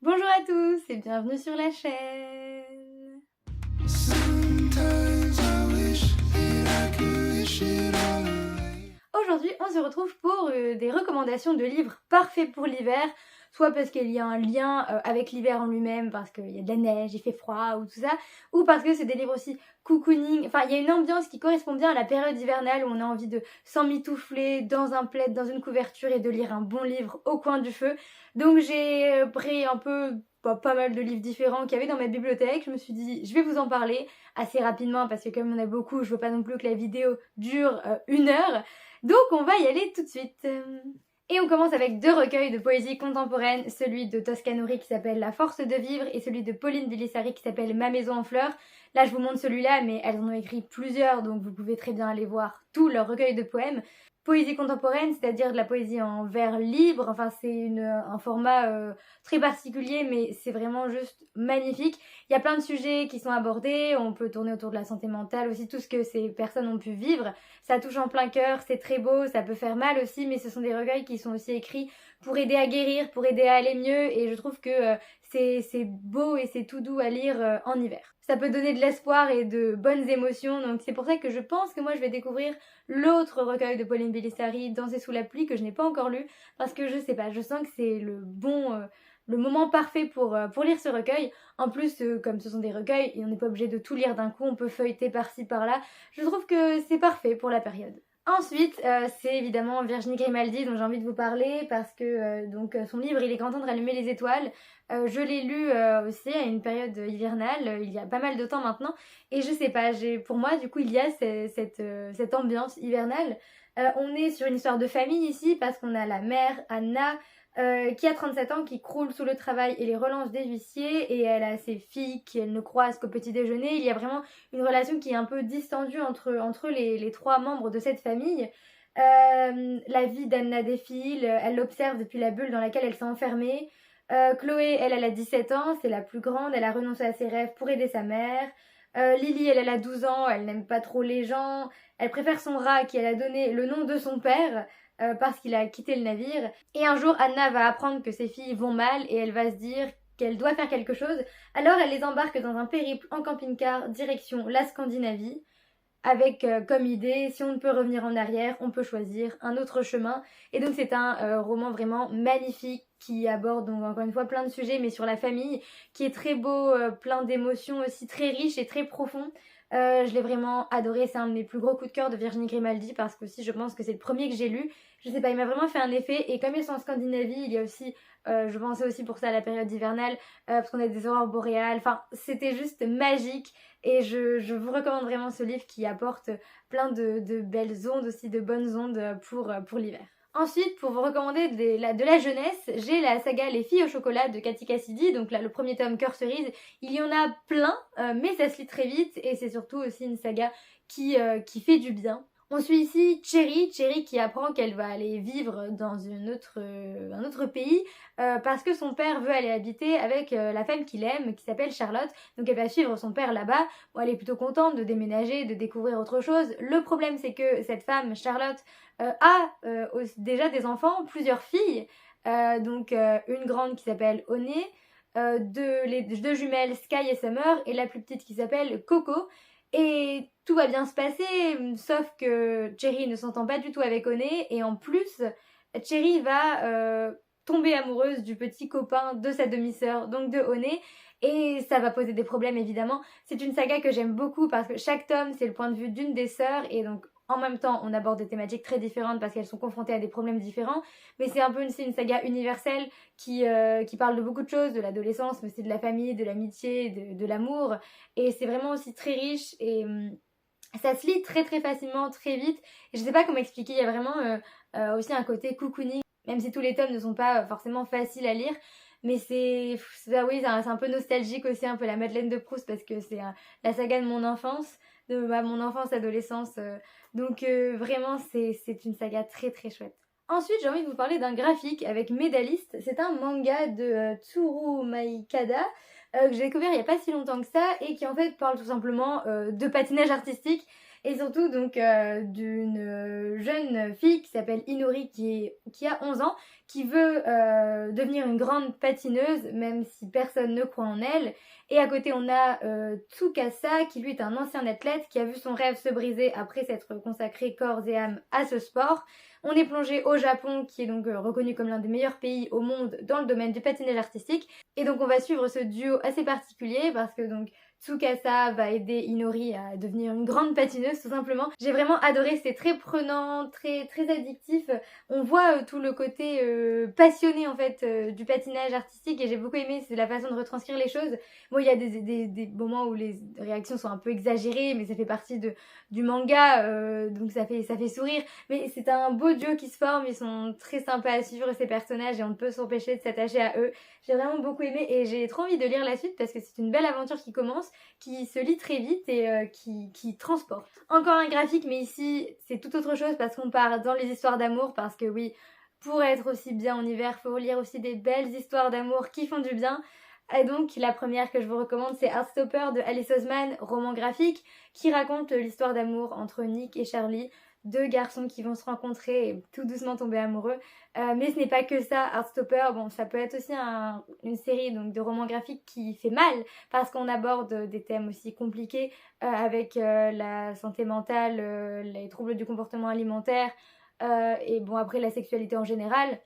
Bonjour à tous et bienvenue sur la chaîne. Aujourd'hui, on se retrouve pour des recommandations de livres parfaits pour l'hiver, soit parce qu'il y a un lien avec l'hiver en lui-même, parce qu'il y a de la neige, il fait froid ou tout ça, ou parce que c'est des livres aussi cocooning, enfin il y a une ambiance qui correspond bien à la période hivernale où on a envie de s'emmitoufler dans un plaid, dans une couverture et de lire un bon livre au coin du feu. Donc j'ai pris un peu pas mal de livres différents qu'il y avait dans ma bibliothèque. Je me suis dit je vais vous en parler assez rapidement parce que comme on a beaucoup, je veux pas non plus que la vidéo dure 1 heure. Donc on va y aller tout de suite. Et on commence avec 2 recueils de poésie contemporaine, celui de Toscanori qui s'appelle La force de vivre et celui de Pauline Bilisari qui s'appelle Ma maison en fleurs. Là je vous montre celui-là mais elles en ont écrit plusieurs donc vous pouvez très bien aller voir tous leurs recueils de poèmes. Poésie contemporaine, c'est-à-dire de la poésie en vers libre, enfin c'est un format très particulier mais c'est vraiment juste magnifique. Il y a plein de sujets qui sont abordés, on peut tourner autour de la santé mentale aussi, tout ce que ces personnes ont pu vivre. Ça touche en plein cœur, c'est très beau, ça peut faire mal aussi, mais ce sont des recueils qui sont aussi écrits pour aider à guérir, pour aider à aller mieux, et je trouve que c'est beau et c'est tout doux à lire en hiver. Ça peut donner de l'espoir et de bonnes émotions, donc c'est pour ça que je pense que moi je vais découvrir l'autre recueil de Pauline Bilisari, Danser sous la pluie, que je n'ai pas encore lu, parce que je sais pas, je sens que c'est le moment parfait pour lire ce recueil. En plus, comme ce sont des recueils, et on n'est pas obligé de tout lire d'un coup, on peut feuilleter par-ci par-là, je trouve que c'est parfait pour la période. Ensuite, c'est évidemment Virginie Grimaldi dont j'ai envie de vous parler parce que son livre Il est grand temps de rallumer les étoiles, je l'ai lu aussi à une période hivernale, il y a pas mal de temps maintenant, et je sais pas, pour moi du coup il y a cette ambiance hivernale. On est sur une histoire de famille ici parce qu'on a la mère Anna qui a 37 ans, qui croule sous le travail et les relances des huissiers, et elle a ses filles qu'elle ne croise qu'au petit déjeuner. Il y a vraiment une relation qui est un peu distendue entre les 3 membres de cette famille. La vie d'Anna défile, elle l'observe depuis la bulle dans laquelle elle s'est enfermée. Chloé, elle a 17 ans, c'est la plus grande, elle a renoncé à ses rêves pour aider sa mère. Lily, elle a 12 ans, elle n'aime pas trop les gens, elle préfère son rat qui elle a donné le nom de son père, parce qu'il a quitté le navire. Et un jour, Anna va apprendre que ses filles vont mal et elle va se dire qu'elle doit faire quelque chose. Alors elle les embarque dans un périple en camping-car direction la Scandinavie, avec comme idée, si on ne peut revenir en arrière, on peut choisir un autre chemin. Et donc c'est un roman vraiment magnifique qui aborde donc encore une fois plein de sujets, mais sur la famille, qui est très beau, plein d'émotions aussi, très riche et très profond. Je l'ai vraiment adoré, c'est un de mes plus gros coups de cœur de Virginie Grimaldi parce que aussi je pense que c'est le premier que j'ai lu. Je sais pas, il m'a vraiment fait un effet, et comme ils sont en Scandinavie, il y a aussi, je pensais aussi pour ça à la période hivernale, parce qu'on a des aurores boréales, enfin c'était juste magique. Et je vous recommande vraiment ce livre qui apporte plein de belles ondes aussi, de bonnes ondes pour l'hiver. Ensuite, pour vous recommander de la jeunesse, j'ai la saga Les filles au chocolat de Cathy Cassidy, donc là le premier tome Cœur cerise. Il y en a plein, mais ça se lit très vite et c'est surtout aussi une saga qui fait du bien. On suit ici Cherry qui apprend qu'elle va aller vivre dans un autre pays parce que son père veut aller habiter avec la femme qu'il aime, qui s'appelle Charlotte. Donc elle va suivre son père là-bas. Bon, elle est plutôt contente de déménager, de découvrir autre chose. Le problème, c'est que cette femme, Charlotte, a déjà des enfants, plusieurs filles. Une grande qui s'appelle Oné, les 2 jumelles Sky et Summer, et la plus petite qui s'appelle Coco. Et tout va bien se passer, sauf que Cherry ne s'entend pas du tout avec Oné, et en plus, Cherry va tomber amoureuse du petit copain de sa demi-sœur, donc de Oné, et ça va poser des problèmes évidemment. C'est une saga que j'aime beaucoup parce que chaque tome c'est le point de vue d'une des sœurs, et donc en même temps on aborde des thématiques très différentes parce qu'elles sont confrontées à des problèmes différents, mais c'est un peu une saga universelle qui parle de beaucoup de choses, de l'adolescence, mais c'est de la famille, de l'amitié, de l'amour, et c'est vraiment aussi très riche, et ça se lit très très facilement, très vite, et je sais pas comment expliquer, il y a vraiment aussi un côté cocooning, même si tous les tomes ne sont pas forcément faciles à lire, mais oui, c'est un peu nostalgique aussi, un peu la Madeleine de Proust, parce que c'est la saga de mon enfance, mon enfance, adolescence, vraiment c'est une saga très très chouette. Ensuite, j'ai envie de vous parler d'un graphique avec Médaliste. C'est un manga de Tsuru Maikada que j'ai découvert il n'y a pas si longtemps que ça, et qui en fait parle tout simplement de patinage artistique, et surtout donc d'une jeune fille qui s'appelle Inori qui a 11 ans, qui veut devenir une grande patineuse, même si personne ne croit en elle. Et à côté, on a Tsukasa, qui lui est un ancien athlète, qui a vu son rêve se briser après s'être consacré corps et âme à ce sport. On est plongé au Japon, qui est donc reconnu comme l'un des meilleurs pays au monde dans le domaine du patinage artistique. Et donc on va suivre ce duo assez particulier, parce que donc Tsukasa va aider Inori à devenir une grande patineuse tout simplement. J'ai vraiment adoré, c'est très prenant, très addictif. On voit tout le côté passionné en fait du patinage artistique et j'ai beaucoup aimé, c'est la façon de retranscrire les choses. Bon, il y a des moments où les réactions sont un peu exagérées, mais ça fait partie du manga, donc ça fait sourire. Mais c'est un beau duo qui se forme, ils sont très sympas à suivre ces personnages et on ne peut s'empêcher de s'attacher à eux. J'ai vraiment beaucoup aimé et j'ai trop envie de lire la suite parce que c'est une belle aventure qui commence, qui se lit très vite et qui transporte. Encore un graphique, mais ici c'est tout autre chose parce qu'on part dans les histoires d'amour, parce que oui, pour être aussi bien en hiver, faut lire aussi des belles histoires d'amour qui font du bien. Et donc la première que je vous recommande, c'est Heartstopper de Alice Oseman, roman graphique qui raconte l'histoire d'amour entre Nick et Charlie, deux garçons qui vont se rencontrer et tout doucement tomber amoureux. Mais ce n'est pas que ça, Heartstopper, bon, ça peut être aussi une série donc, de romans graphiques qui fait mal, parce qu'on aborde des thèmes aussi compliqués avec la santé mentale, les troubles du comportement alimentaire, et bon après la sexualité en général.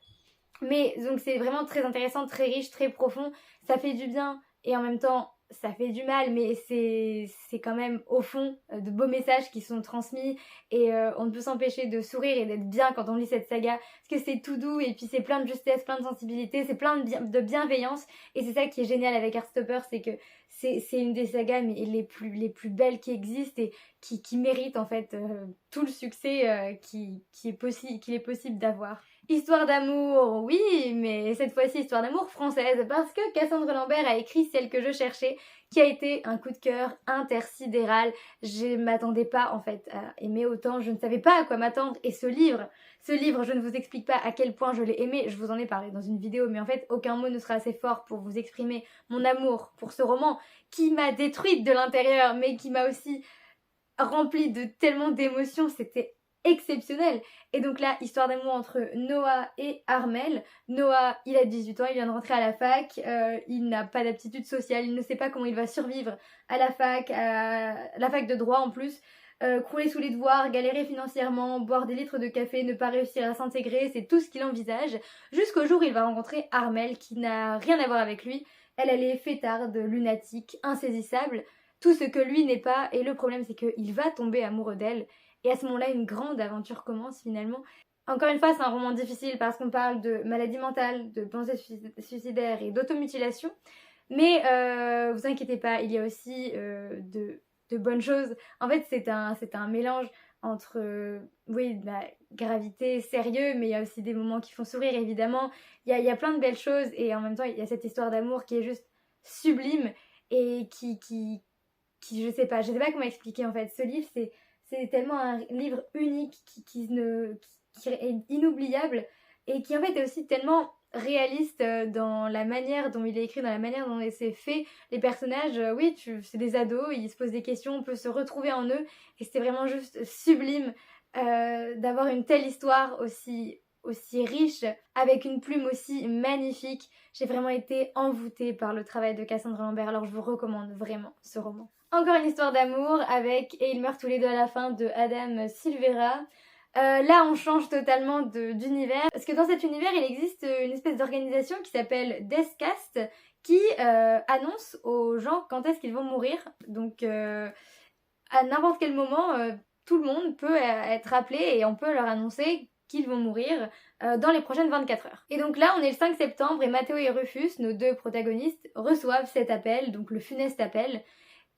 Mais donc c'est vraiment très intéressant, très riche, très profond, ça fait du bien et en même temps ça fait du mal, mais c'est quand même au fond de beaux messages qui sont transmis et on ne peut s'empêcher de sourire et d'être bien quand on lit cette saga, parce que c'est tout doux et puis c'est plein de justesse, plein de sensibilité, c'est plein de bienveillance et c'est ça qui est génial avec Heartstopper, c'est que c'est une des sagas mais les plus belles qui existent et qui méritent en fait tout le succès qu'il est possible d'avoir. Histoire d'amour, oui, mais cette fois-ci histoire d'amour française, parce que Cassandre Lambert a écrit Celle que je cherchais, qui a été un coup de cœur intersidéral. Je m'attendais pas en fait à aimer autant, je ne savais pas à quoi m'attendre, et ce livre, je ne vous explique pas à quel point je l'ai aimé, je vous en ai parlé dans une vidéo, mais en fait aucun mot ne sera assez fort pour vous exprimer mon amour pour ce roman, qui m'a détruite de l'intérieur, mais qui m'a aussi remplie de tellement d'émotions, c'était exceptionnel. Et donc là, histoire d'amour entre Noah et Armel. Noah, il a 18 ans, il vient de rentrer à la fac, il n'a pas d'aptitude sociale, il ne sait pas comment il va survivre à la fac de droit en plus. Crouler sous les devoirs, galérer financièrement, boire des litres de café, ne pas réussir à s'intégrer, c'est tout ce qu'il envisage. Jusqu'au jour où il va rencontrer Armel, qui n'a rien à voir avec lui. Elle est fêtarde, lunatique, insaisissable, tout ce que lui n'est pas, et le problème c'est qu'il va tomber amoureux d'elle. Et à ce moment-là, une grande aventure commence finalement. Encore une fois, c'est un roman difficile parce qu'on parle de maladie mentale, de pensée suicidaire et d'automutilation. Mais vous inquiétez pas, il y a aussi de bonnes choses. En fait, c'est un mélange entre oui, la gravité, sérieux, mais il y a aussi des moments qui font sourire, évidemment. Il y a plein de belles choses et en même temps, il y a cette histoire d'amour qui est juste sublime et qui je sais pas comment expliquer en fait. Ce livre, c'est tellement un livre unique qui est inoubliable et qui en fait est aussi tellement réaliste dans la manière dont il est écrit, dans la manière dont c'est fait. Les personnages, oui, c'est des ados, ils se posent des questions, on peut se retrouver en eux et c'était vraiment juste sublime d'avoir une telle histoire aussi riche, avec une plume aussi magnifique. J'ai vraiment été envoûtée par le travail de Cassandre Lambert, alors je vous recommande vraiment ce roman. Encore une histoire d'amour avec Et ils meurent tous les deux à la fin de Adam Silvera. Là, on change totalement d'univers, parce que dans cet univers, il existe une espèce d'organisation qui s'appelle Deathcast, qui annonce aux gens quand est-ce qu'ils vont mourir. Donc, à n'importe quel moment, tout le monde peut être appelé et on peut leur annoncer qu'ils vont mourir dans les prochaines 24 heures. Et donc là, on est le 5 septembre et Mathéo et Rufus, nos deux protagonistes, reçoivent cet appel, donc le funeste appel.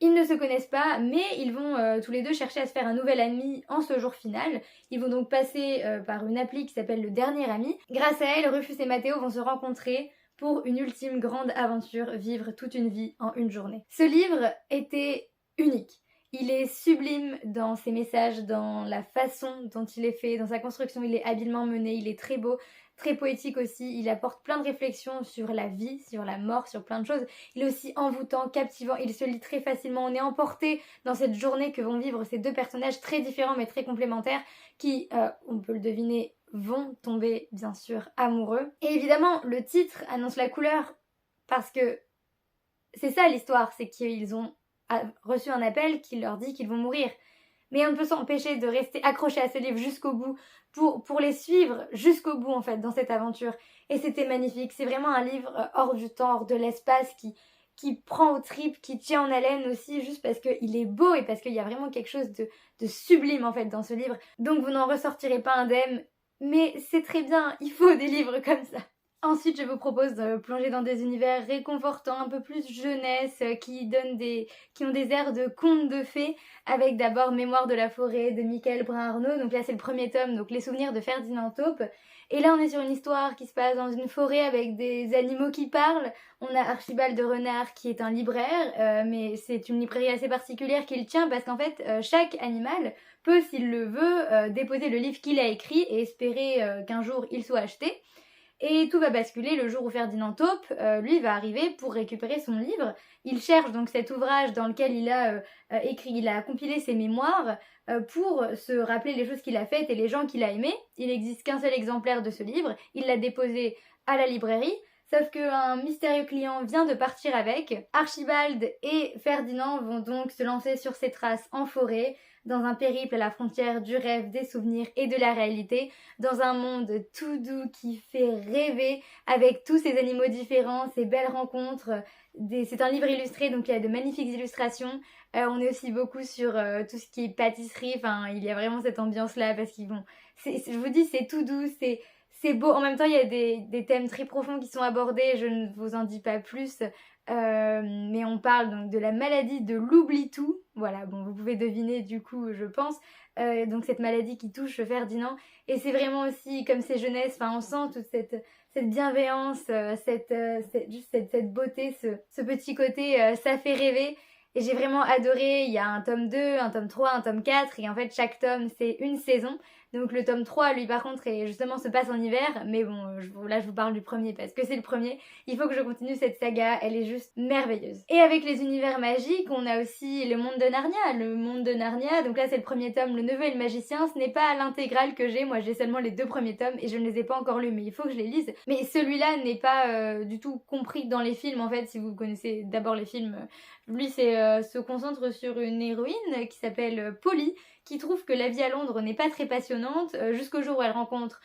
Ils ne se connaissent pas, mais ils vont tous les deux chercher à se faire un nouvel ami en ce jour final. Ils vont donc passer par une appli qui s'appelle Le Dernier Ami. Grâce à elle, Rufus et Mathéo vont se rencontrer pour une ultime grande aventure, vivre toute une vie en une journée. Ce livre était unique. Il est sublime dans ses messages, dans la façon dont il est fait, dans sa construction, il est habilement mené, il est très beau, très poétique aussi, il apporte plein de réflexions sur la vie, sur la mort, sur plein de choses. Il est aussi envoûtant, captivant, il se lit très facilement, on est emporté dans cette journée que vont vivre ces deux personnages très différents mais très complémentaires qui, on peut le deviner, vont tomber bien sûr amoureux. Et évidemment, le titre annonce la couleur parce que c'est ça l'histoire, c'est qu'ils ont reçu un appel qui leur dit qu'ils vont mourir. Mais on ne peut s'empêcher de rester accroché à ce livre jusqu'au bout, pour les suivre jusqu'au bout en fait dans cette aventure. Et c'était magnifique, c'est vraiment un livre hors du temps, hors de l'espace, qui prend aux tripes, qui tient en haleine aussi, juste parce qu'il est beau et parce qu'il y a vraiment quelque chose de sublime en fait dans ce livre. Donc vous n'en ressortirez pas indemne, mais c'est très bien, il faut des livres comme ça. Ensuite, je vous propose de plonger dans des univers réconfortants, un peu plus jeunesse, qui ont des airs de contes de fées, avec d'abord Mémoire de la forêt de Michael Brun-Arnaud. Donc là, c'est le premier tome, donc les souvenirs de Ferdinand Taupe. Et là, on est sur une histoire qui se passe dans une forêt avec des animaux qui parlent. On a Archibald de Renard qui est un libraire, mais c'est une librairie assez particulière qu'il tient parce qu'en fait, chaque animal peut, s'il le veut, déposer le livre qu'il a écrit et espérer qu'un jour il soit acheté. Et tout va basculer le jour où Ferdinand Taupe, lui, va arriver pour récupérer son livre. Il cherche donc cet ouvrage dans lequel il a compilé ses mémoires pour se rappeler les choses qu'il a faites et les gens qu'il a aimés. Il n'existe qu'un seul exemplaire de ce livre. Il l'a déposé à la librairie. Sauf qu'un mystérieux client vient de partir avec. Archibald et Ferdinand vont donc se lancer sur ses traces en forêt, dans un périple à la frontière du rêve, des souvenirs et de la réalité, dans un monde tout doux qui fait rêver, avec tous ces animaux différents, ces belles rencontres. C'est un livre illustré, donc il y a de magnifiques illustrations. On est aussi beaucoup sur tout ce qui est pâtisserie, enfin il y a vraiment cette ambiance-là, parce qu'ils vont... je vous dis, c'est tout doux, c'est beau. En même temps, il y a des thèmes très profonds qui sont abordés, je ne vous en dis pas plus. Mais on parle donc de la maladie de l'oubli-tout. Voilà, bon, vous pouvez deviner du coup, je pense. Donc cette maladie qui touche Ferdinand. Et c'est vraiment aussi, comme c'est jeunesse, enfin on sent toute cette bienveillance, cette beauté, ce petit côté, ça fait rêver. Et j'ai vraiment adoré, il y a un tome 2, un tome 3, un tome 4, et en fait chaque tome c'est une saison. Donc le tome 3, lui par contre, se passe en hiver, mais bon, là je vous parle du premier parce que c'est le premier. Il faut que je continue cette saga, elle est juste merveilleuse. Et avec les univers magiques, on a aussi le monde de Narnia. Le monde de Narnia, donc là c'est le premier tome, Le Neveu et le Magicien. Ce n'est pas l'intégrale que j'ai, moi j'ai seulement les 2 premiers tomes et je ne les ai pas encore lus, mais il faut que je les lise. Mais celui-là n'est pas du tout compris dans les films en fait, si vous connaissez d'abord les films. Lui se concentre sur une héroïne qui s'appelle Polly, qui trouve que la vie à Londres n'est pas très passionnante, jusqu'au jour où elle rencontre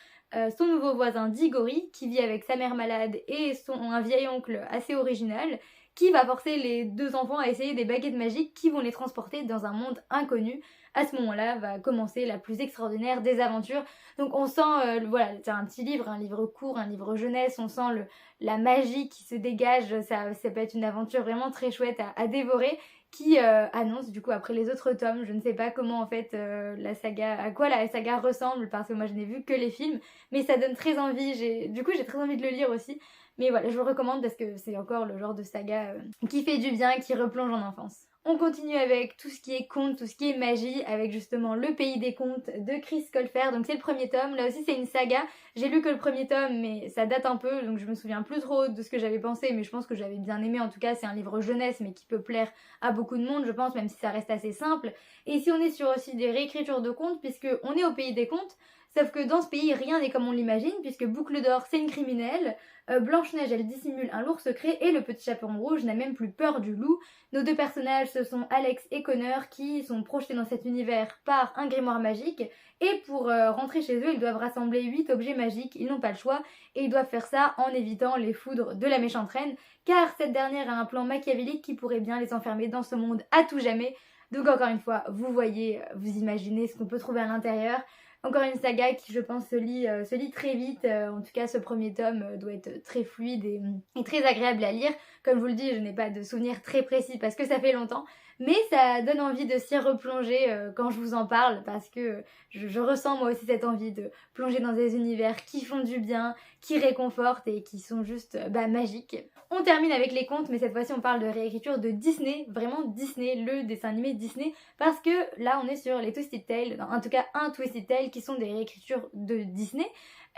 son nouveau voisin Diggory, qui vit avec sa mère malade et un vieil oncle assez original, qui va forcer les 2 enfants à essayer des baguettes magiques qui vont les transporter dans un monde inconnu. À ce moment-là va commencer la plus extraordinaire des aventures. Donc on sent, voilà, c'est un petit livre, un livre court, un livre jeunesse, on sent la magie qui se dégage, ça peut être une aventure vraiment très chouette à dévorer, qui annonce du coup après les autres tomes. Je ne sais pas comment en fait à quoi la saga ressemble parce que moi je n'ai vu que les films, mais ça donne très envie, j'ai très envie de le lire aussi. Mais voilà, je vous le recommande parce que c'est encore le genre de saga qui fait du bien, qui replonge en enfance. On continue avec tout ce qui est conte, tout ce qui est magie, avec justement Le Pays des Contes de Chris Colfer. Donc c'est le premier tome, là aussi c'est une saga. J'ai lu que le premier tome, mais ça date un peu, donc je me souviens plus trop de ce que j'avais pensé, mais je pense que j'avais bien aimé. En tout cas, c'est un livre jeunesse, mais qui peut plaire à beaucoup de monde, je pense, même si ça reste assez simple. Et ici on est sur aussi des réécritures de contes, puisque on est au Pays des Contes, sauf que dans ce pays, rien n'est comme on l'imagine, puisque Boucle d'Or, c'est une criminelle, Blanche-Neige, elle dissimule un lourd secret, et le petit chaperon rouge n'a même plus peur du loup. Nos 2 personnages, ce sont Alex et Connor, qui sont projetés dans cet univers par un grimoire magique, et pour rentrer chez eux, ils doivent rassembler 8 objets magiques, ils n'ont pas le choix, et ils doivent faire ça en évitant les foudres de la méchante reine, car cette dernière a un plan machiavélique qui pourrait bien les enfermer dans ce monde à tout jamais. Donc encore une fois, vous voyez, vous imaginez ce qu'on peut trouver à l'intérieur. Encore une saga qui, je pense, se lit très vite. En tout cas, ce premier tome doit être très fluide et très agréable à lire. Comme je vous le dis, je n'ai pas de souvenirs très précis parce que ça fait longtemps. Mais ça donne envie de s'y replonger quand je vous en parle parce que je ressens moi aussi cette envie de plonger dans des univers qui font du bien, qui réconfortent et qui sont juste magiques. On termine avec les contes, mais cette fois-ci on parle de réécriture de Disney, vraiment Disney, le dessin animé Disney, parce que là on est sur les Twisted Tales, en tout cas un Twisted Tale qui sont des réécritures de Disney.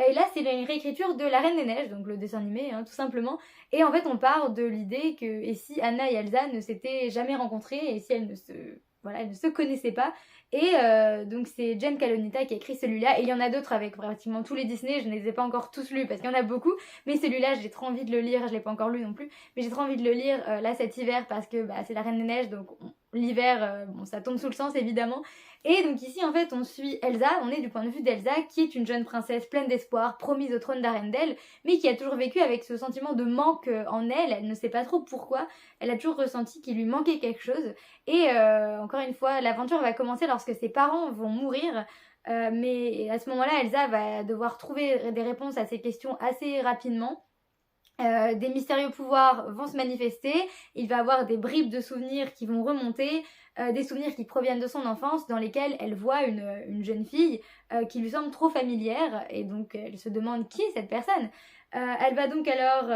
Et là c'est une réécriture de La Reine des Neiges, donc le dessin animé tout simplement. Et en fait on part de l'idée que et si Anna et Elsa ne s'étaient jamais rencontrées et si elles ne se voilà, elles ne se connaissaient pas. Et donc c'est Jen Calonita qui a écrit celui-là, et il y en a d'autres avec pratiquement tous les Disney, je ne les ai pas encore tous lus parce qu'il y en a beaucoup, mais celui-là j'ai trop envie de le lire, je l'ai pas encore lu non plus, mais j'ai trop envie de le lire là cet hiver parce que c'est la Reine des Neiges, donc l'hiver, bon ça tombe sous le sens évidemment. Et donc ici en fait on suit Elsa, on est du point de vue d'Elsa qui est une jeune princesse pleine d'espoir, promise au trône d'Arendelle, mais qui a toujours vécu avec ce sentiment de manque en elle, elle ne sait pas trop pourquoi, elle a toujours ressenti qu'il lui manquait quelque chose. Et encore une fois, l'aventure va commencer lorsque ses parents vont mourir. Mais à ce moment-là, Elsa va devoir trouver des réponses à ces questions assez rapidement. Des mystérieux pouvoirs vont se manifester, il va avoir des bribes de souvenirs qui vont remonter, des souvenirs qui proviennent de son enfance dans lesquels elle voit une jeune fille qui lui semble trop familière et donc elle se demande qui est cette personne. Elle va donc alors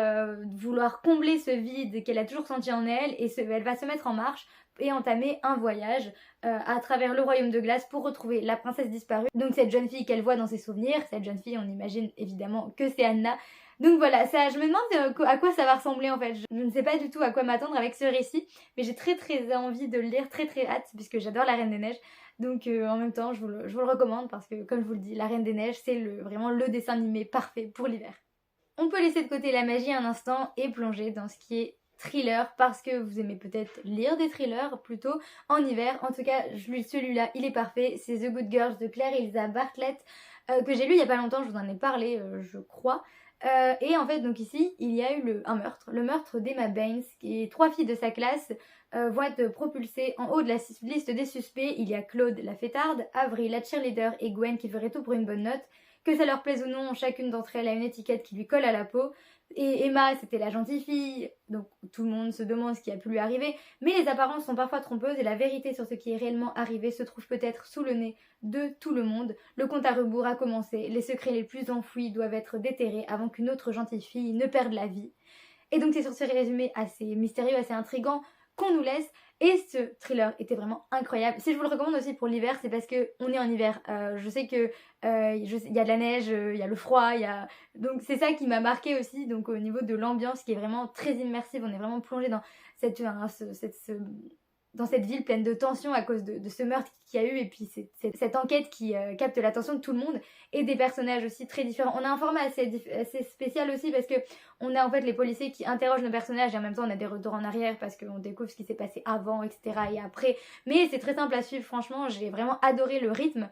vouloir combler ce vide qu'elle a toujours senti en elle et elle va se mettre en marche et entamer un voyage à travers le royaume de glace pour retrouver la princesse disparue. Donc cette jeune fille qu'elle voit dans ses souvenirs, cette jeune fille on imagine évidemment que c'est Anna. Donc voilà, ça, je me demande à quoi ça va ressembler en fait. Je ne sais pas du tout à quoi m'attendre avec ce récit, mais j'ai très envie de le lire, très hâte, puisque j'adore la Reine des Neiges. Donc en même temps, je vous le recommande parce que comme je vous le dis, la Reine des Neiges, c'est vraiment le dessin animé parfait pour l'hiver. On peut laisser de côté la magie un instant et plonger dans ce qui est thriller parce que vous aimez peut-être lire des thrillers plutôt en hiver. En tout cas, celui-là, il est parfait. C'est The Good Girls de Claire Elisa Bartlett que j'ai lu il y a pas longtemps, je vous en ai parlé, je crois. Et en fait, donc ici, il y a eu un meurtre, le meurtre d'Emma Baines, et 3 filles de sa classe vont être propulsées en haut de la liste des suspects. Il y a Claude, la fêtarde, Avril, la cheerleader, et Gwen qui ferait tout pour une bonne note. Que ça leur plaise ou non, chacune d'entre elles a une étiquette qui lui colle à la peau. Et Emma, c'était la gentille fille, donc tout le monde se demande ce qui a pu lui arriver. Mais les apparences sont parfois trompeuses et la vérité sur ce qui est réellement arrivé se trouve peut-être sous le nez de tout le monde. Le compte à rebours a commencé, les secrets les plus enfouis doivent être déterrés avant qu'une autre gentille fille ne perde la vie. Et donc c'est sur ce résumé assez mystérieux, assez intriguant qu'on nous laisse. Et ce thriller était vraiment incroyable. Si je vous le recommande aussi pour l'hiver, c'est parce qu'on est en hiver. Je sais que il y a de la neige, il y a le froid, donc c'est ça qui m'a marqué aussi. Donc au niveau de l'ambiance qui est vraiment très immersive, on est vraiment plongé dans dans cette ville pleine de tensions à cause de ce meurtre qu'il y a eu et puis cette enquête qui capte l'attention de tout le monde et des personnages aussi très différents. On a un format assez spécial aussi parce que on a en fait les policiers qui interrogent nos personnages et en même temps on a des retours en arrière parce qu'on découvre ce qui s'est passé avant, etc. et après. Mais c'est très simple à suivre, franchement, j'ai vraiment adoré le rythme.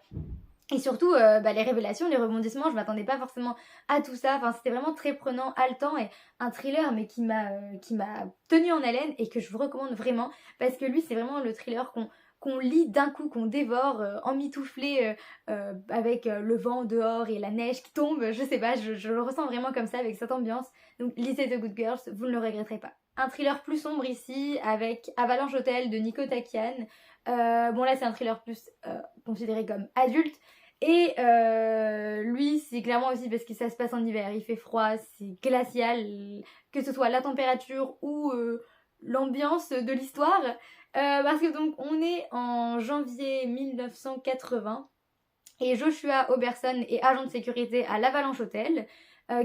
Et surtout, les révélations, les rebondissements, je m'attendais pas forcément à tout ça. Enfin, c'était vraiment très prenant, haletant et un thriller, mais qui m'a tenu en haleine et que je vous recommande vraiment parce que lui, c'est vraiment le thriller qu'on lit d'un coup, qu'on dévore, emmitouflé avec le vent dehors et la neige qui tombe. Je sais pas, je le ressens vraiment comme ça avec cette ambiance. Donc, lisez The Good Girls, vous ne le regretterez pas. Un thriller plus sombre ici avec Avalanche Hotel de Nico Takian. Bon, là, c'est un thriller plus considéré comme adulte. Et lui, c'est clairement aussi parce que ça se passe en hiver, il fait froid, c'est glacial, que ce soit la température ou l'ambiance de l'histoire. Parce que donc on est en janvier 1980 et Joshua Oberson est agent de sécurité à l'Avalanche Hotel,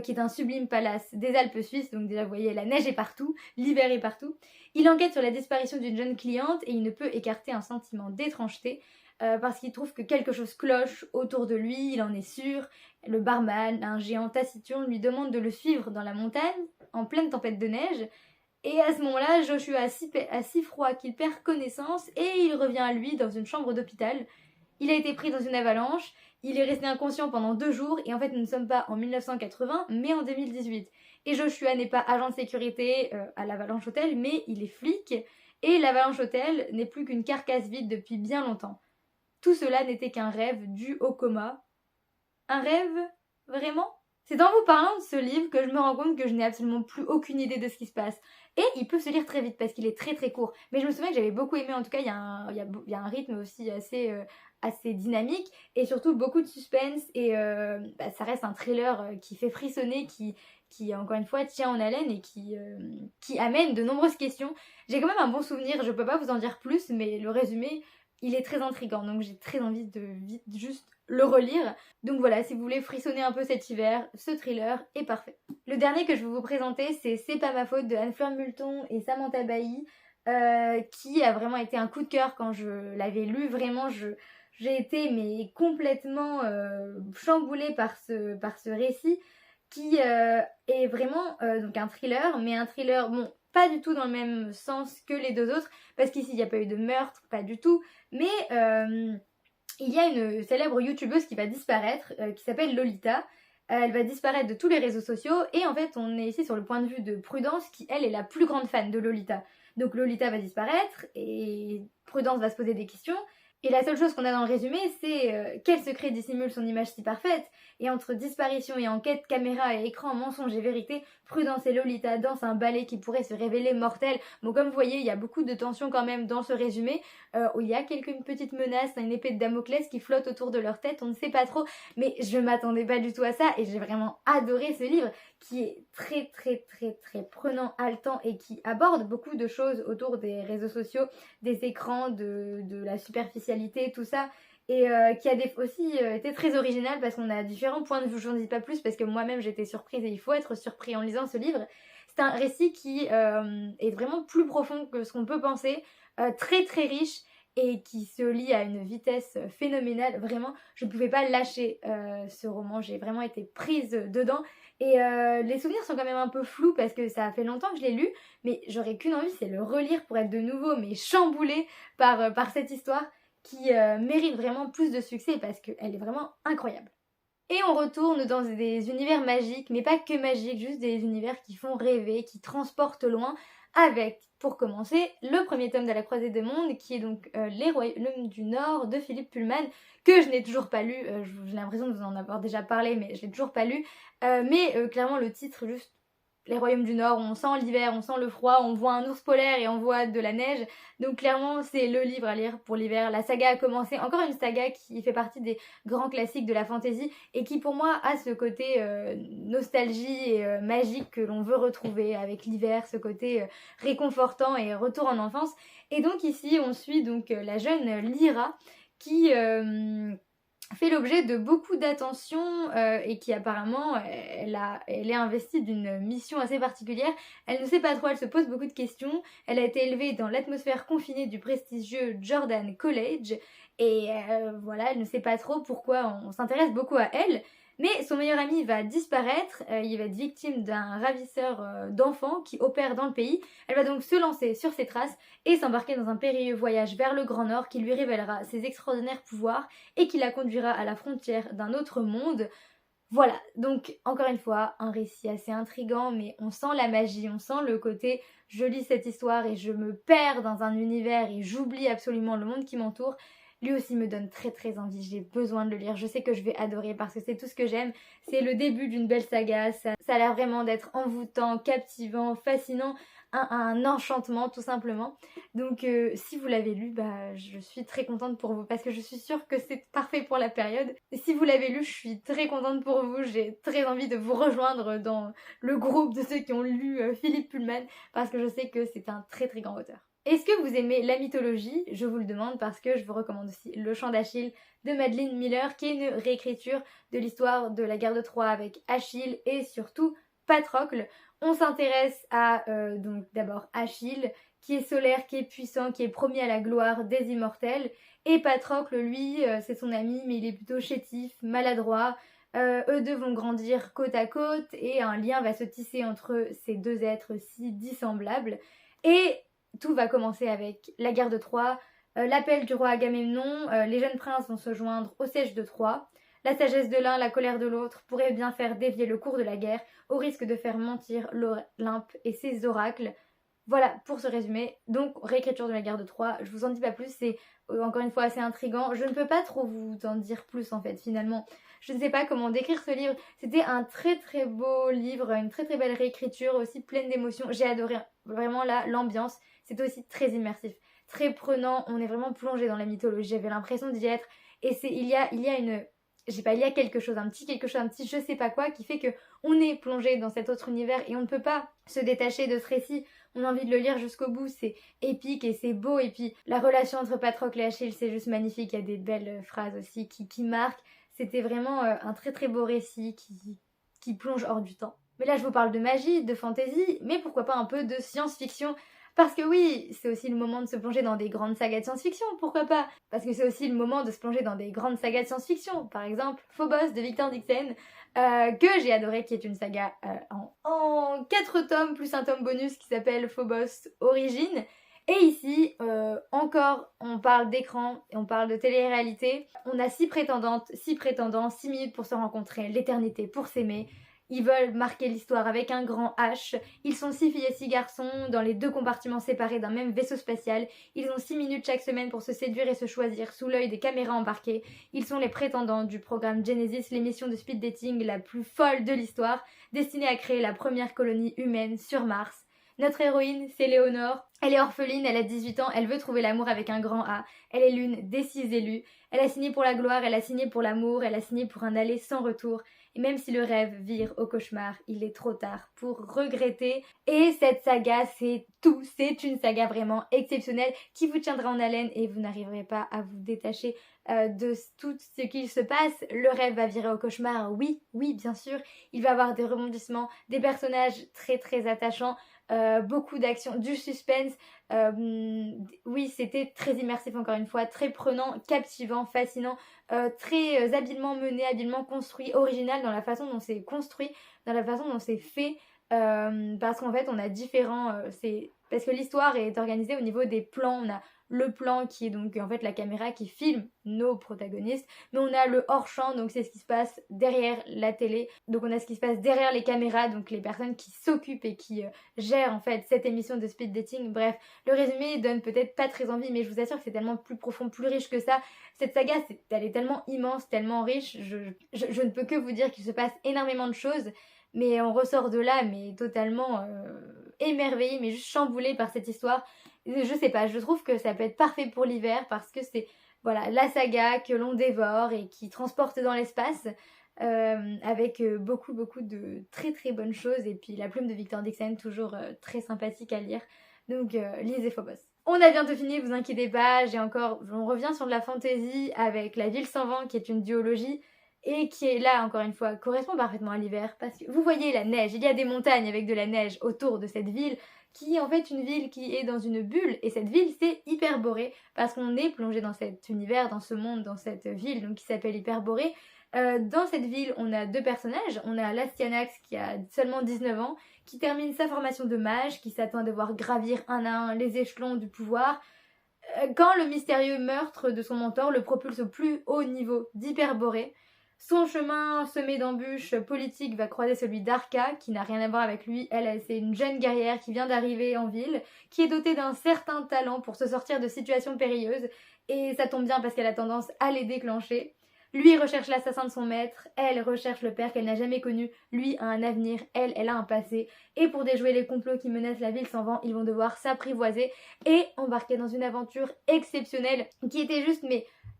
qui est un sublime palace des Alpes suisses. Donc déjà vous voyez, la neige est partout, l'hiver est partout. Il enquête sur la disparition d'une jeune cliente et il ne peut écarter un sentiment d'étrangeté. Parce qu'il trouve que quelque chose cloche autour de lui, il en est sûr. Le barman, un géant taciturne, lui demande de le suivre dans la montagne, en pleine tempête de neige. Et à ce moment-là, Joshua a si froid qu'il perd connaissance et il revient à lui dans une chambre d'hôpital. Il a été pris dans une avalanche, il est resté inconscient pendant 2 jours et en fait nous ne sommes pas en 1980 mais en 2018. Et Joshua n'est pas agent de sécurité à l'Avalanche Hotel mais il est flic et l'Avalanche Hotel n'est plus qu'une carcasse vide depuis bien longtemps. Tout cela n'était qu'un rêve dû au coma. Un rêve? Vraiment? C'est en vous parlant de ce livre que je me rends compte que je n'ai absolument plus aucune idée de ce qui se passe. Et il peut se lire très vite parce qu'il est très court. Mais je me souviens que j'avais beaucoup aimé, en tout cas il y a un rythme aussi assez dynamique et surtout beaucoup de suspense et ça reste un thriller qui fait frissonner, qui encore une fois tient en haleine et qui amène de nombreuses questions. J'ai quand même un bon souvenir, je peux pas vous en dire plus mais le résumé il est très intriguant donc j'ai très envie de vite juste le relire. Donc voilà, si vous voulez frissonner un peu cet hiver, ce thriller est parfait. Le dernier que je vais vous présenter, c'est pas ma faute de Anne-Fleur Multon et Samantha Bailly. qui a vraiment été un coup de cœur quand je l'avais lu. Vraiment, j'ai été mais complètement chamboulée par ce récit qui est vraiment donc un thriller, mais un thriller, bon, pas du tout dans le même sens que les deux autres, parce qu'ici il n'y a pas eu de meurtre, pas du tout, mais il y a une célèbre youtubeuse qui va disparaître, qui s'appelle Lolita. Elle va disparaître de tous les réseaux sociaux et en fait on est ici sur le point de vue de Prudence qui elle est la plus grande fan de Lolita. Donc Lolita va disparaître et Prudence va se poser des questions. Et la seule chose qu'on a dans le résumé, c'est quel secret dissimule son image si parfaite. Et entre disparition et enquête, caméra et écran, mensonge et vérité, Prudence et Lolita dansent un ballet qui pourrait se révéler mortel. Bon, comme vous voyez, il y a beaucoup de tension quand même dans ce résumé, où il y a quelques petites menaces, une épée de Damoclès qui flotte autour de leur tête, on ne sait pas trop, mais je m'attendais pas du tout à ça et j'ai vraiment adoré ce livre qui est très très très très prenant, haletant et qui aborde beaucoup de choses autour des réseaux sociaux, des écrans, de la superficialité, tout ça. Et qui a aussi été très original parce qu'on a différents points de vue. Je n'en dis pas plus parce que moi-même j'étais surprise et il faut être surpris en lisant ce livre. C'est un récit qui est vraiment plus profond que ce qu'on peut penser, très très riche et qui se lit à une vitesse phénoménale. Vraiment, je ne pouvais pas lâcher ce roman. J'ai vraiment été prise dedans. Et les souvenirs sont quand même un peu flous parce que ça a fait longtemps que je l'ai lu, mais j'aurais qu'une envie, c'est le relire pour être de nouveau mais chamboulée par cette histoire qui mérite vraiment plus de succès parce qu'elle est vraiment incroyable. Et on retourne dans des univers magiques, mais pas que magiques, juste des univers qui font rêver, qui transportent loin, avec, pour commencer, le premier tome de La Croisée des Mondes, qui est donc Les Royaumes du Nord de Philippe Pullman, que je n'ai toujours pas lu, j'ai l'impression de vous en avoir déjà parlé, mais je l'ai toujours pas lu, mais clairement le titre juste les Royaumes du Nord, on sent l'hiver, on sent le froid, on voit un ours polaire et on voit de la neige. Donc clairement, c'est le livre à lire pour l'hiver. La saga a commencé, encore une saga qui fait partie des grands classiques de la fantasy et qui pour moi a ce côté nostalgie et magique que l'on veut retrouver avec l'hiver, ce côté réconfortant et retour en enfance. Et donc ici, on suit donc la jeune Lyra qui fait l'objet de beaucoup d'attention et qui apparemment elle est investie d'une mission assez particulière. Elle ne sait pas trop, elle se pose beaucoup de questions. Elle a été élevée dans l'atmosphère confinée du prestigieux Jordan College et voilà, elle ne sait pas trop pourquoi on s'intéresse beaucoup à elle. Mais son meilleur ami va disparaître, il va être victime d'un ravisseur d'enfants qui opère dans le pays. Elle va donc se lancer sur ses traces et s'embarquer dans un périlleux voyage vers le Grand Nord qui lui révélera ses extraordinaires pouvoirs et qui la conduira à la frontière d'un autre monde. Voilà, donc encore une fois, un récit assez intriguant, mais on sent la magie, on sent le côté je lis cette histoire et je me perds dans un univers et j'oublie absolument le monde qui m'entoure. Lui aussi me donne très très envie, j'ai besoin de le lire, je sais que je vais adorer parce que c'est tout ce que j'aime. C'est le début d'une belle saga, ça a l'air vraiment d'être envoûtant, captivant, fascinant, un enchantement tout simplement. Donc si vous l'avez lu, je suis très contente pour vous parce que je suis sûre que c'est parfait pour la période. Et si vous l'avez lu, je suis très contente pour vous, j'ai très envie de vous rejoindre dans le groupe de ceux qui ont lu Philippe Pullman parce que je sais que c'est un très très grand auteur. Est-ce que vous aimez la mythologie? Je vous le demande parce que je vous recommande aussi Le Chant d'Achille de Madeline Miller qui est une réécriture de l'histoire de la guerre de Troie avec Achille et surtout Patrocle. On s'intéresse à donc d'abord Achille qui est solaire, qui est puissant, qui est promis à la gloire des immortels et Patrocle lui c'est son ami mais il est plutôt chétif, maladroit. Eux deux vont grandir côte à côte et un lien va se tisser entre ces deux êtres si dissemblables et tout va commencer avec la guerre de Troie, l'appel du roi Agamemnon, les jeunes princes vont se joindre au siège de Troie. La sagesse de l'un, la colère de l'autre pourrait bien faire dévier le cours de la guerre, au risque de faire mentir l'Olympe et ses oracles. Voilà pour ce résumé. Donc, réécriture de la guerre de Troie, je vous en dis pas plus, c'est encore une fois assez intriguant. Je ne peux pas trop vous en dire plus en fait, finalement. Je ne sais pas comment décrire ce livre. C'était un très très beau livre, une très très belle réécriture, aussi pleine d'émotions. J'ai adoré vraiment l'ambiance. C'est aussi très immersif, très prenant. On est vraiment plongé dans la mythologie. J'avais l'impression d'y être. Et il y a quelque chose, un petit je sais pas quoi, qui fait que on est plongé dans cet autre univers et on ne peut pas se détacher de ce récit. On a envie de le lire jusqu'au bout, c'est épique et c'est beau. Et puis la relation entre Patrocle et Achille, c'est juste magnifique. Il y a des belles phrases aussi qui marquent. C'était vraiment un très très beau récit qui plonge hors du temps. Mais là je vous parle de magie, de fantasy, mais pourquoi pas un peu de science-fiction Parce que oui, c'est aussi le moment de se plonger dans des grandes sagas de science-fiction, pourquoi pas? Parce que c'est aussi le moment de se plonger dans des grandes sagas de science-fiction. Par exemple, Phobos de Victor Dixon, que j'ai adoré, qui est une saga en 4 tomes, plus un tome bonus qui s'appelle Phobos Origins. Et ici, encore, on parle d'écran et on parle de télé-réalité. On a 6 prétendantes, 6 prétendants, 6 minutes pour se rencontrer, l'éternité pour s'aimer. Ils veulent marquer l'histoire avec un grand H. Ils sont 6 filles et 6 garçons dans les 2 compartiments séparés d'un même vaisseau spatial. Ils ont 6 minutes chaque semaine pour se séduire et se choisir sous l'œil des caméras embarquées. Ils sont les prétendants du programme Genesis, l'émission de speed dating la plus folle de l'histoire, destinée à créer la première colonie humaine sur Mars. Notre héroïne, c'est Léonore. Elle est orpheline, elle a 18 ans, elle veut trouver l'amour avec un grand A. Elle est l'une des 6 élus. Elle a signé pour la gloire, elle a signé pour l'amour, elle a signé pour un aller sans retour. Et même si le rêve vire au cauchemar, il est trop tard pour regretter. Et cette saga, c'est tout. C'est une saga vraiment exceptionnelle qui vous tiendra en haleine et vous n'arriverez pas à vous détacher de tout ce qu'il se passe. Le rêve va virer au cauchemar, oui, bien sûr. Il va y avoir des rebondissements, des personnages très très attachants. Beaucoup d'action, du suspense. Oui, c'était très immersif encore une fois, très prenant, captivant, fascinant, très habilement mené, habilement construit, original dans la façon dont c'est construit, dans la façon dont c'est fait. Parce qu'en fait on a différents parce que l'histoire est organisée au niveau des plans. On a le plan qui est donc en fait la caméra qui filme nos protagonistes, mais on a le hors-champ, donc c'est ce qui se passe derrière la télé, donc on a ce qui se passe derrière les caméras, donc les personnes qui s'occupent et qui gèrent en fait cette émission de speed dating. Bref, le résumé donne peut-être pas très envie, mais je vous assure que c'est tellement plus profond, plus riche que ça. Cette saga, elle est tellement immense, tellement riche, je ne peux que vous dire qu'il se passe énormément de choses, mais on ressort de là, mais totalement émerveillé, mais juste chamboulé par cette histoire. Je sais pas, je trouve que ça peut être parfait pour l'hiver parce que c'est voilà la saga que l'on dévore et qui transporte dans l'espace avec beaucoup de très très bonnes choses. Et puis la plume de Victor Dixon, toujours très sympathique à lire. Donc lisez Phobos. On a bientôt fini, vous inquiétez pas, on revient sur de la fantasy avec La Ville sans vent qui est une duologie et qui est là encore une fois correspond parfaitement à l'hiver parce que vous voyez la neige, il y a des montagnes avec de la neige autour de cette ville qui est en fait une ville qui est dans une bulle et cette ville c'est Hyperborée parce qu'on est plongé dans cet univers, dans ce monde, dans cette ville donc qui s'appelle Hyperborée. Dans cette ville on a 2 personnages, on a Lastianax qui a seulement 19 ans qui termine sa formation de mage, qui s'attend à devoir gravir un à un les échelons du pouvoir quand le mystérieux meurtre de son mentor le propulse au plus haut niveau d'Hyperborée. Son chemin semé d'embûches politiques va croiser celui d'Arca, qui n'a rien à voir avec lui. Elle, c'est une jeune guerrière qui vient d'arriver en ville, qui est dotée d'un certain talent pour se sortir de situations périlleuses. Et ça tombe bien parce qu'elle a tendance à les déclencher. Lui recherche l'assassin de son maître, elle recherche le père qu'elle n'a jamais connu. Lui a un avenir, elle a un passé. Et pour déjouer les complots qui menacent la ville sans vent, ils vont devoir s'apprivoiser et embarquer dans une aventure exceptionnelle qui était juste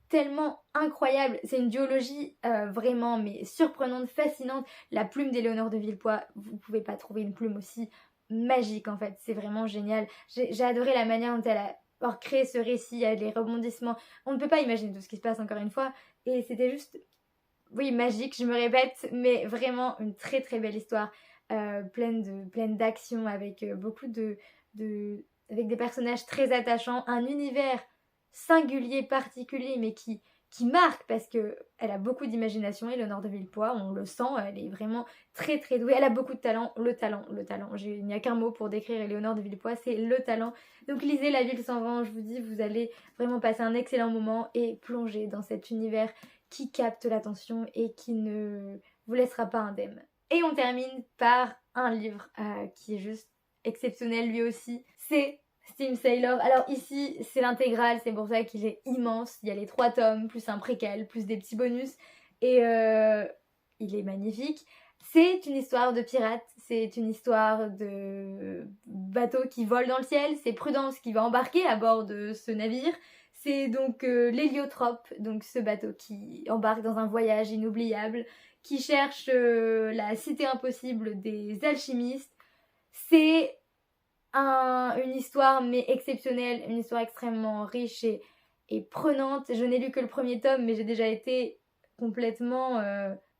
tellement incroyable. C'est une duologie vraiment mais surprenante, fascinante. La plume d'Éléonore de Villepoix, vous pouvez pas trouver une plume aussi magique en fait, c'est vraiment génial. J'ai adoré la manière dont elle a créé ce récit, les rebondissements. On ne peut pas imaginer tout ce qui se passe encore une fois et c'était juste, oui, magique, je me répète, mais vraiment une très très belle histoire pleine d'action avec beaucoup avec des personnages très attachants, un univers singulier, particulier, mais qui marque parce que elle a beaucoup d'imagination. Éléonore de Villepoix, on le sent, elle est vraiment très très douée, elle a beaucoup de talent, le talent. Il n'y a qu'un mot pour décrire Éléonore de Villepoix, c'est le talent. Donc lisez La Ville sans vent, je vous dis, vous allez vraiment passer un excellent moment et plonger dans cet univers qui capte l'attention et qui ne vous laissera pas indemne. Et on termine par un livre qui est juste exceptionnel lui aussi, c'est Steam Sailor. Alors ici c'est l'intégrale, c'est pour ça qu'il est immense, il y a les 3 tomes, plus un préquel, plus des petits bonus et il est magnifique. C'est une histoire de pirates, c'est une histoire de bateau qui vole dans le ciel, c'est Prudence qui va embarquer à bord de ce navire. C'est donc l'héliotrope, donc ce bateau qui embarque dans un voyage inoubliable, qui cherche la cité impossible des alchimistes. C'est une histoire mais exceptionnelle, une histoire extrêmement riche et prenante. Je n'ai lu que le premier tome, mais j'ai déjà été complètement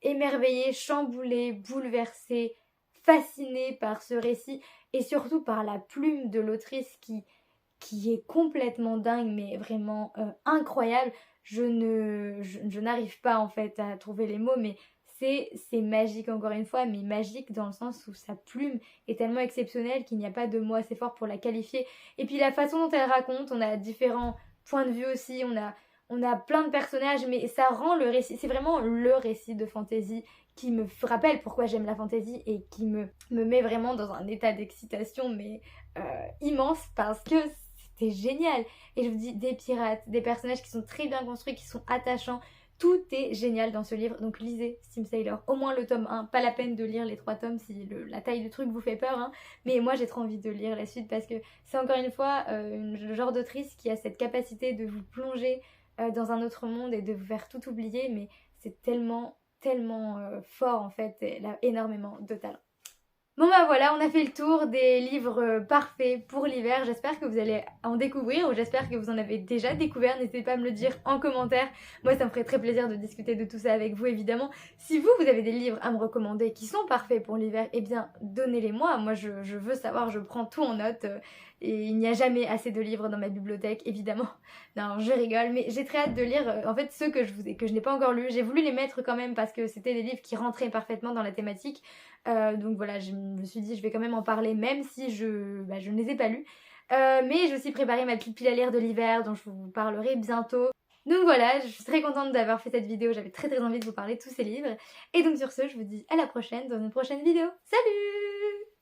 émerveillée, chamboulée, bouleversée, fascinée par ce récit. et surtout par la plume de l'autrice qui est complètement dingue, mais vraiment incroyable. Je n'arrive pas en fait à trouver les mots, mais c'est magique encore une fois, mais magique dans le sens où sa plume est tellement exceptionnelle qu'il n'y a pas de mots assez forts pour la qualifier. Et puis la façon dont elle raconte, on a différents points de vue aussi, on a plein de personnages, mais ça rend le récit, c'est vraiment le récit de fantasy qui me rappelle pourquoi j'aime la fantasy et qui me met vraiment dans un état d'excitation, mais immense, parce que c'était génial. Et je vous dis, des pirates, des personnages qui sont très bien construits, qui sont attachants. Tout est génial dans ce livre, donc lisez Sim Sailor, au moins le tome 1, pas la peine de lire les 3 tomes si la taille du truc vous fait peur, hein. Mais moi j'ai trop envie de lire la suite parce que c'est encore une fois le genre d'autrice qui a cette capacité de vous plonger dans un autre monde et de vous faire tout oublier, mais c'est tellement fort en fait, elle a énormément de talent. Bon bah voilà, on a fait le tour des livres parfaits pour l'hiver. J'espère que vous allez en découvrir ou j'espère que vous en avez déjà découvert. N'hésitez pas à me le dire en commentaire. Moi ça me ferait très plaisir de discuter de tout ça avec vous évidemment. Si vous avez des livres à me recommander qui sont parfaits pour l'hiver, eh bien donnez-les moi. Moi je veux savoir, je prends tout en note. Et il n'y a jamais assez de livres dans ma bibliothèque, évidemment. Non, je rigole, mais j'ai très hâte de lire en fait ceux que je n'ai pas encore lus. J'ai voulu les mettre quand même parce que c'était des livres qui rentraient parfaitement dans la thématique. Donc voilà, je me suis dit je vais quand même en parler même si je ne les ai pas lus. Mais j'ai aussi préparé ma petite pile à lire de l'hiver dont je vous parlerai bientôt. Donc voilà, je suis très contente d'avoir fait cette vidéo, j'avais très envie de vous parler de tous ces livres. Et donc sur ce, je vous dis à la prochaine dans une prochaine vidéo. Salut!